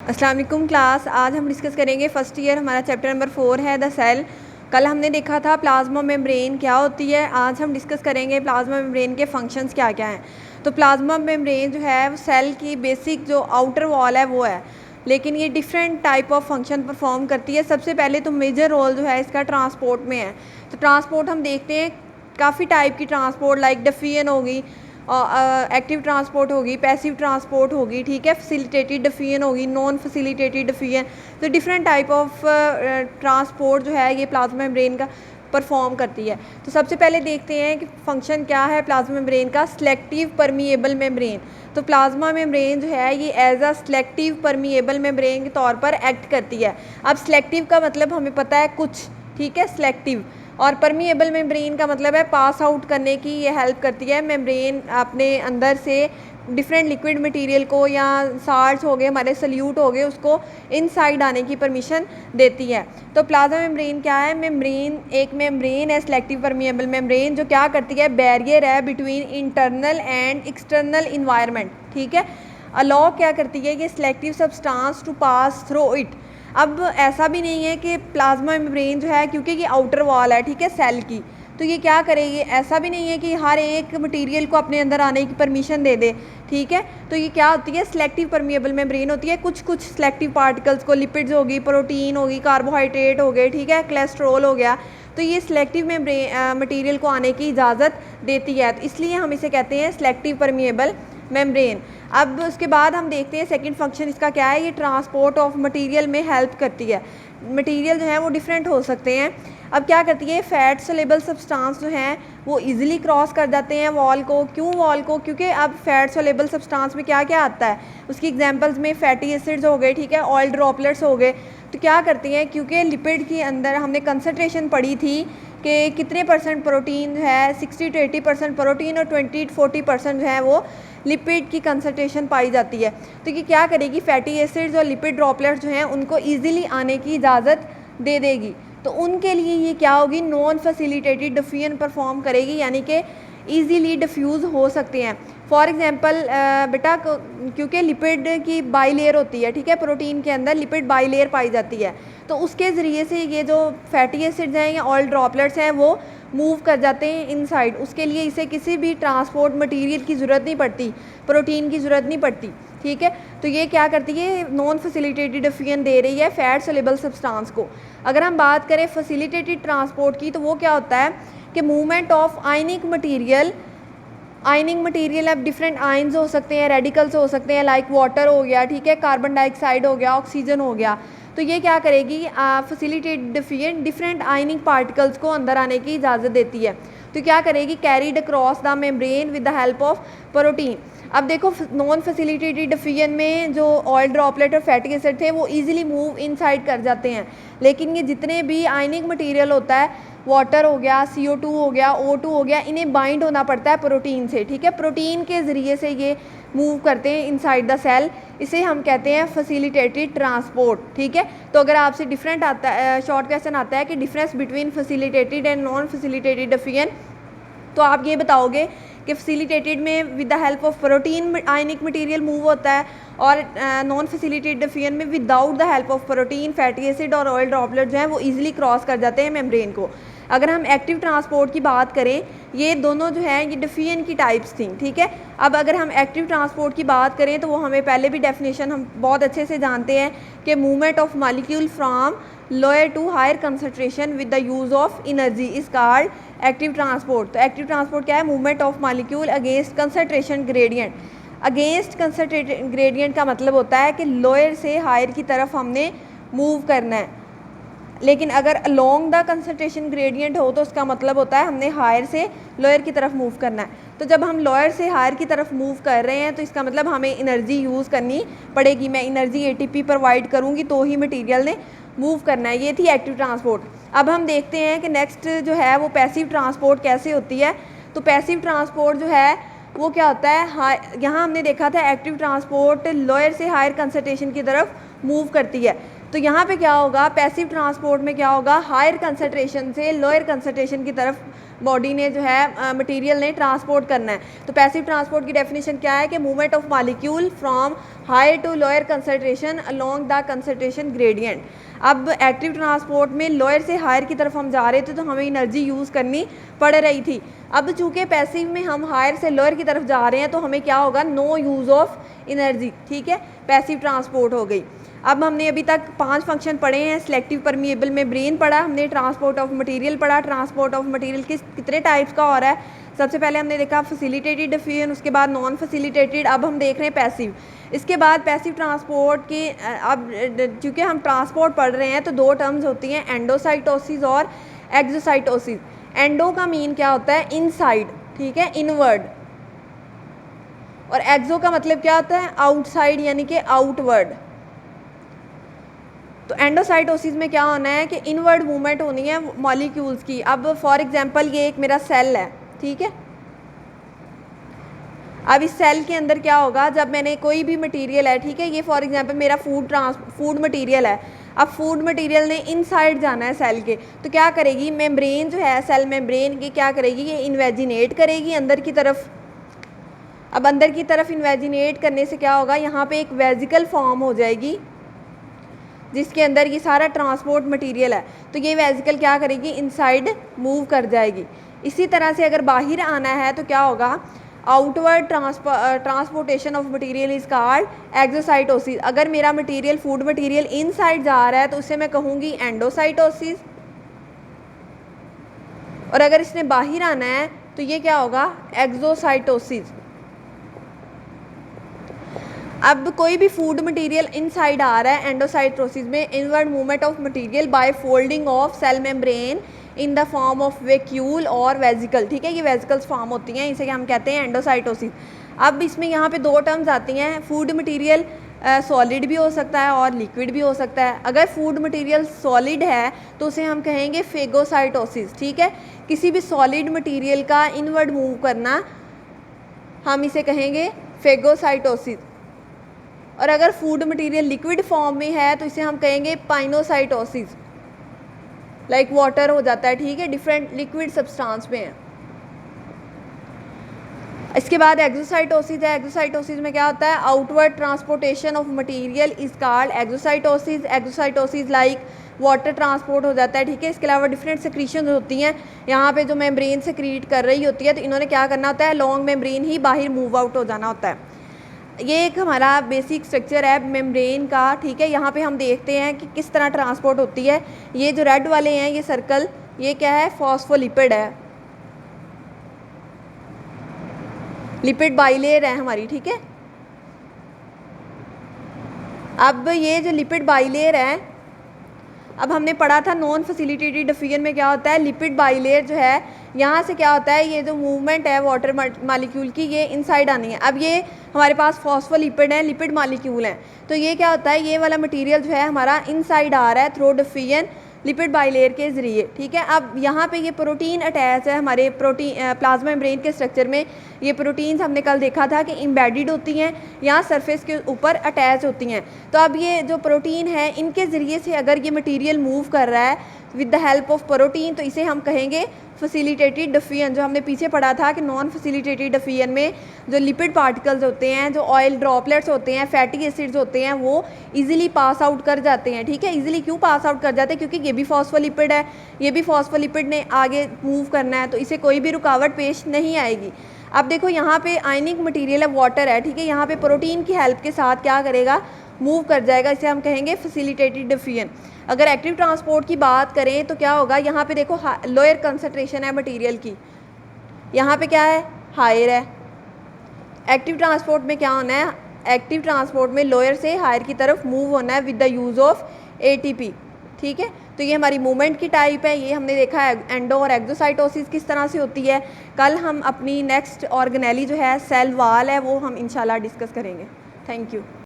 अस्सलाम वालेकुम क्लास। आज हम डिस्कस करेंगे फ़र्स्ट ईयर, हमारा चैप्टर नंबर 4 है द सेल। कल हमने देखा था प्लाज्मा मेम्ब्रेन क्या होती है। आज हम डिस्कस करेंगे प्लाज्मा मेम्ब्रेन के फंक्शंस क्या क्या हैं। तो प्लाज्मा मेम्ब्रेन जो है वो सेल की बेसिक जो आउटर वॉल है वो है, लेकिन ये different type of function perform करती है। सबसे पहले तो मेजर रोल जो है इसका ट्रांसपोर्ट में है। तो ट्रांसपोर्ट हम देखते हैं काफ़ी टाइप की ट्रांसपोर्ट, लाइक डिफियन होगी, एक्टिव ट्रांसपोर्ट होगी, पैसिव ट्रांसपोर्ट होगी, ठीक है, फैसिलिटेटेड डिफियन होगी, नॉन फैसिलिटेटेड डिफियन। तो डिफरेंट टाइप ऑफ ट्रांसपोर्ट जो है ये प्लाज्मा मेम्ब्रेन का परफॉर्म करती है। तो सबसे पहले देखते हैं कि फंक्शन क्या है प्लाज्मा मेम्ब्रेन का। Selective permeable membrane. तो प्लाज्मा मेम्ब्रेन जो है ये as a selective permeable membrane के तौर पर एक्ट करती है। अब सिलेक्टिव का मतलब हमें पता है कुछ, ठीक है, सिलेक्टिव, और परमिएबल मेम्ब्रेन का मतलब है पास आउट करने की ये हेल्प करती है। मेम्ब्रेन अपने अंदर से डिफरेंट लिक्विड मटेरियल को, या साल्ट्स हो गए, हमारे सल्यूट हो गए, उसको इनसाइड आने की परमिशन देती है। तो प्लाज्मा मेम्ब्रेन क्या है? मेम्ब्रेन एक मेम्ब्रेन है, सिलेक्टिव परमिएबल मेम्ब्रेन, जो क्या करती है, बैरियर है between internal and external environment, ठीक है। अलाउ क्या करती है कि selective substance to pass through it. अब ऐसा भी नहीं है कि प्लाज्मा मेम्ब्रेन जो है, क्योंकि ये आउटर वॉल है, ठीक है, सेल की, तो ये क्या करेगी, ऐसा भी नहीं है कि हर एक मटेरियल को अपने अंदर आने की परमिशन दे दे, ठीक है। तो ये क्या होती है, सिलेक्टिव परमिएबल मेम्ब्रेन होती है। कुछ कुछ सिलेक्टिव पार्टिकल्स को, लिपिड्स होगी, प्रोटीन होगी, कार्बोहाइड्रेट हो गए, ठीक है, कोलेस्ट्रॉल हो गया, तो ये सिलेक्टिव मटेरियल को आने की इजाज़त देती है। तो इसलिए हम इसे कहते हैं सिलेक्टिव परमिएबल मेम्ब्रेन। अब उसके बाद हम देखते हैं सेकंड फंक्शन इसका क्या है। ये ट्रांसपोर्ट ऑफ मटेरियल में हेल्प करती है। मटेरियल जो है वो डिफरेंट हो सकते हैं। अब क्या करती है, फैट सोलेबल सब्सटेंस जो हैं वो इजीली क्रॉस कर जाते हैं वॉल को। क्यों वॉल को? क्योंकि अब फैट सोलेबल सब्सटेंस में क्या क्या आता है, उसकी एग्जांपल्स में फैटी एसिड्स हो गए, ठीक है, ऑयल ड्रॉपलेट्स हो गए। तो क्या करती हैं, क्योंकि लिपिड के अंदर हमने कंसनट्रेशन पढ़ी थी कि कितने परसेंट प्रोटीन है, 60 to 80% प्रोटीन और 20 to 40% जो है वो लिपिड की कंसनट्रेशन पाई जाती है। तो ये क्या करेगी, फैटी एसिड्स और लिपिड ड्रॉपलेट्स जो हैं उनको ईजिली आने की इजाज़त दे देगी। तो उनके लिए ये क्या होगी, नॉन फैसिलिटेटेड डिफियन परफॉर्म करेगी, यानी कि ईजीली डिफ्यूज़ हो सकते हैं। फॉर एग्जांपल बेटा, क्योंकि लिपिड की बाई लेयर होती है, ठीक है, प्रोटीन के अंदर लिपिड बाई लेयर पाई जाती है, तो उसके ज़रिए से ये जो फैटी एसिड्स हैं या ऑयल ड्रॉपलेट्स हैं वो मूव कर जाते हैं इनसाइड। उसके लिए इसे किसी भी ट्रांसपोर्ट मटेरियल की ज़रूरत नहीं पड़ती, प्रोटीन की ज़रूरत नहीं पड़ती, ठीक है। तो ये क्या करती है, नॉन फैसिलिटेटेड डिफियन दे रही है फैट सोलेबल सब्सटेंस को। अगर हम बात करें फैसिलिटेटेड ट्रांसपोर्ट की, तो वो क्या होता है कि movement of ionic material. Ionic material अब डिफरेंट आयन्स हो सकते हैं, रेडिकल्स हो सकते हैं, लाइक वाटर हो गया, ठीक है, कार्बन डाइऑक्साइड हो गया, ऑक्सीजन हो गया। तो ये क्या करेगी, फैसिलिटेटेड डिफियन डिफरेंट आयनिक पार्टिकल्स को अंदर आने की इजाज़त देती है। तो क्या करेगी, carried across the membrane with the help of protein. अब देखो, नॉन फैसिलिटेटेड डिफियन में जो ऑयल ड्रॉपलेट और फैटी एसिड थे वो इजीली मूव इनसाइड कर जाते हैं, लेकिन ये जितने भी आयनिक मटेरियल होता है, वाटर हो गया, CO2 हो गया, O2 हो गया, इन्हें बाइंड होना पड़ता है प्रोटीन से, ठीक है। प्रोटीन के ज़रिए से ये मूव करते हैं इनसाइड द सेल। इसे हम कहते हैं फैसिलिटेटेड ट्रांसपोर्ट, ठीक है। तो अगर आपसे डिफरेंट आता है, शॉर्ट क्वेश्चन आता है कि difference between facilitated and non facilitated defiant, तो आप ये बताओगे कि फैसिलिटेटेड में with the help of protein ionic material move होता है, और नॉन फैसिलिटेटेड डिफियन में without the help of protein, fatty acid और ऑयल ड्रॉपलेट जो है वो इजीली क्रॉस कर जाते हैं मेम्ब्रेन को। अगर हम एक्टिव ट्रांसपोर्ट की बात करें, ये दोनों जो है ये डिफियन की टाइप्स थी, ठीक है। अब अगर हम एक्टिव ट्रांसपोर्ट की बात करें तो वो हमें पहले भी डेफिनेशन हम बहुत अच्छे से जानते हैं कि movement of molecule from lower to higher concentration with the use of energy is called active transport. तो एक्टिव ट्रांसपोर्ट क्या है, movement of molecule against concentration gradient. Against concentration gradient का मतलब होता है कि लोअर से हायर की तरफ हमने मूव करना है, लेकिन अगर अलोंग द कंसनट्रेशन ग्रेडियंट हो तो उसका मतलब होता है हमने हायर से लोअर की तरफ मूव करना है। तो जब हम लोअर से हायर की तरफ मूव कर रहे हैं तो इसका मतलब हमें एनर्जी यूज़ करनी पड़ेगी। मैं एनर्जी ATP प्रोवाइड करूँगी तो ही मटीरियल ने मूव करना है। ये थी एक्टिव ट्रांसपोर्ट। अब हम देखते हैं कि नेक्स्ट जो है वो पैसिव ट्रांसपोर्ट कैसे होती है। तो पैसिव ट्रांसपोर्ट जो है वो क्या होता है, यहाँ हमने देखा था एक्टिव ट्रांसपोर्ट लोअर से हायर कंसनट्रेशन की तरफ मूव करती है। तो यहाँ पे क्या होगा, पैसिव ट्रांसपोर्ट में क्या होगा, हायर कंसनट्रेशन से लोअर कंसनट्रेशन की तरफ बॉडी ने जो है मटेरियल ने ट्रांसपोर्ट करना है। तो पैसिव ट्रांसपोर्ट की डेफिनेशन क्या है कि movement of molecule from higher to lower concentration along the concentration gradient. अब एक्टिव ट्रांसपोर्ट में लोअर से हायर की तरफ हम जा रहे थे तो हमें एनर्जी यूज़ करनी पड़ रही थी। अब चूँकि पैसिव में हम हायर से लोअर की तरफ जा रहे हैं तो हमें क्या होगा, नो यूज़ ऑफ एनर्जी, ठीक है, पैसिव ट्रांसपोर्ट हो गई। अब हमने अभी तक 5 फंक्शन पढ़े हैं। सिलेक्टिव परमिएबल मेम्ब्रेन पढ़ा हमने, ट्रांसपोर्ट ऑफ मटेरियल पढ़ा। ट्रांसपोर्ट ऑफ मटेरियल कितने टाइप्स का हो रहा है, सबसे पहले हमने देखा फैसिलिटेटेड डिफ्यूजन, उसके बाद नॉन फैसिलिटेटेड, अब हम देख रहे हैं पैसिव। इसके बाद पैसिव ट्रांसपोर्ट की अब चूँकि हम ट्रांसपोर्ट पढ़ रहे हैं तो 2 टर्म्स होती हैं, एंडोसाइटोसिस और एक्सोसाइटोसिस। एंडो का मीन क्या होता है, इनसाइड, ठीक है, इनवर्ड, और एक्सो का मतलब क्या होता है, आउटसाइड यानी कि आउटवर्ड। तो एंडोसाइटोसिस में क्या होना है कि इनवर्ड मूवमेंट होनी है मॉलिक्यूल्स की। अब फॉर एग्जांपल ये एक मेरा सेल है, ठीक है, अब इस सेल के अंदर क्या होगा, जब मैंने कोई भी मटेरियल है, ठीक है, ये फॉर एग्जांपल मेरा फूड मटेरियल है। अब फूड मटेरियल ने इनसाइड जाना है सेल के, तो क्या करेगी, मेम्ब्रेन जो है सेल मेम्ब्रेन की क्या करेगी, ये इन्वेजिनेट करेगी अंदर की तरफ। अब अंदर की तरफ इन्वेजिनेट करने से क्या होगा, यहाँ पे एक वेजिकल फॉर्म हो जाएगी जिसके अंदर ये सारा ट्रांसपोर्ट मटेरियल है। तो ये वेजिकल क्या करेगी, इनसाइड मूव कर जाएगी। इसी तरह से अगर बाहर आना है तो क्या होगा, outward transportation of material is called exocytosis. अगर मेरा मटेरियल फूड मटेरियल इनसाइड जा रहा है तो उसे मैं कहूँगी एंडोसाइटोसिस, और अगर इसने बाहर आना है तो ये क्या होगा, एक्सोसाइटोसिस। अब कोई भी फूड मटेरियल इनसाइड आ रहा है एंडोसाइटोसिस में, inward movement of material by folding of cell membrane in the form of vacuole और वेजिकल, ठीक है, ये वेजिकल्स फॉर्म होती हैं, इसे हम कहते हैं एंडोसाइटोसिस। अब इसमें यहाँ पे 2 टर्म्स आती हैं, फूड मटेरियल सॉलिड भी हो सकता है और लिक्विड भी हो सकता है। अगर फूड मटेरियल सॉलिड है तो उसे हम कहेंगे फेगोसाइटोसिस, ठीक है, किसी भी सॉलिड मटेरियल का इनवर्ड मूव करना हम इसे कहेंगे फेगोसाइटोसिस। और अगर फूड मटेरियल लिक्विड फॉर्म में है तो इसे हम कहेंगे पाइनोसाइटोसिस, लाइक वाटर हो जाता है, ठीक है, डिफरेंट लिक्विड सब्सटेंस में है। इसके बाद एक्सोसाइटोसिस है। एक्सोसाइटोसिस में क्या होता है, outward transportation of material is called exocytosis. Exocytosis like water transport हो जाता है, ठीक है। इसके अलावा डिफरेंट सेक्रीशन होती हैं, यहाँ पे जो मेम्ब्रेन सेक्रीट कर रही होती है तो इन्होंने क्या करना होता है, लॉन्ग मेम्ब्रेन ही बाहर मूव आउट हो जाना होता है। ये एक हमारा बेसिक स्ट्रक्चर है मेम्ब्रेन का, ठीक है। यहाँ पे हम देखते हैं कि किस तरह ट्रांसपोर्ट होती है। ये जो रेड वाले हैं ये सर्कल, ये क्या है, फॉस्फोलिपिड है, लिपिड बाइलेयर है हमारी, ठीक है। अब ये जो लिपिड बाइलेयर है, अब हमने पढ़ा था नॉन फैसिलिटेटेड डिफ्यूजन में क्या होता है, लिपिड बाइलेयर जो है यहाँ से क्या होता है, ये जो मूवमेंट है वाटर मॉलिक्यूल की ये इनसाइड आनी है। अब ये हमारे पास फॉस्फोलिपिड है, लिपिड मॉलिक्यूल हैं, तो ये क्या होता है, ये वाला मटेरियल जो है हमारा इनसाइड आ रहा है थ्रू डिफ्यूजन लिपिड बाइलेयर के ज़रिए, ठीक है। अब यहाँ पे ये प्रोटीन अटैच है हमारे प्लाज्मा मेम्ब्रेन के स्ट्रक्चर में। ये प्रोटीन्स हमने कल देखा था कि एम्बेडेड होती हैं, यहाँ सरफेस के ऊपर अटैच होती हैं। तो अब ये जो प्रोटीन है इनके ज़रिए से अगर ये मटेरियल मूव कर रहा है with the help of protein, तो इसे हम कहेंगे फैसिलिटेटेड डिफ्यूजन। जो हमने पीछे पढ़ा था कि नॉन फैसिलिटेटेड डिफ्यूजन में जो लिपिड पार्टिकल्स होते हैं, जो ऑयल ड्रॉपलेट्स होते हैं, फैटी एसिड्स होते हैं, वो इजीली पास आउट कर जाते हैं, ठीक है। इजीली क्यों पास आउट कर जाते हैं, क्योंकि ये भी फॉस्फोलिपिड है, ये भी फॉस्फोलिपिड ने आगे मूव करना है, तो इसे कोई भी रुकावट पेश नहीं आएगी। अब देखो यहाँ पे आयनिक मटेरियल है, वाटर है, ठीक है, यहाँ पे प्रोटीन की हेल्प के साथ क्या करेगा, मूव कर जाएगा, इसे हम कहेंगे फैसिलिटेटेड डिफ्यूजन। अगर एक्टिव ट्रांसपोर्ट की बात करें तो क्या होगा, यहाँ पे देखो लोअर कंसंट्रेशन है मटेरियल की, यहाँ पे क्या है, हायर है। एक्टिव ट्रांसपोर्ट में क्या होना है, एक्टिव ट्रांसपोर्ट में लोअर से हायर की तरफ मूव होना है with the use of ATP, ठीक है। तो ये हमारी मूवमेंट की टाइप है, ये हमने देखा है एंडो और एक्सोसाइटोसिस किस तरह से होती है। कल हम अपनी नेक्स्ट ऑर्गेनेली जो है सेल वाल है वो हम इंशाल्लाह डिस्कस करेंगे। Thank you.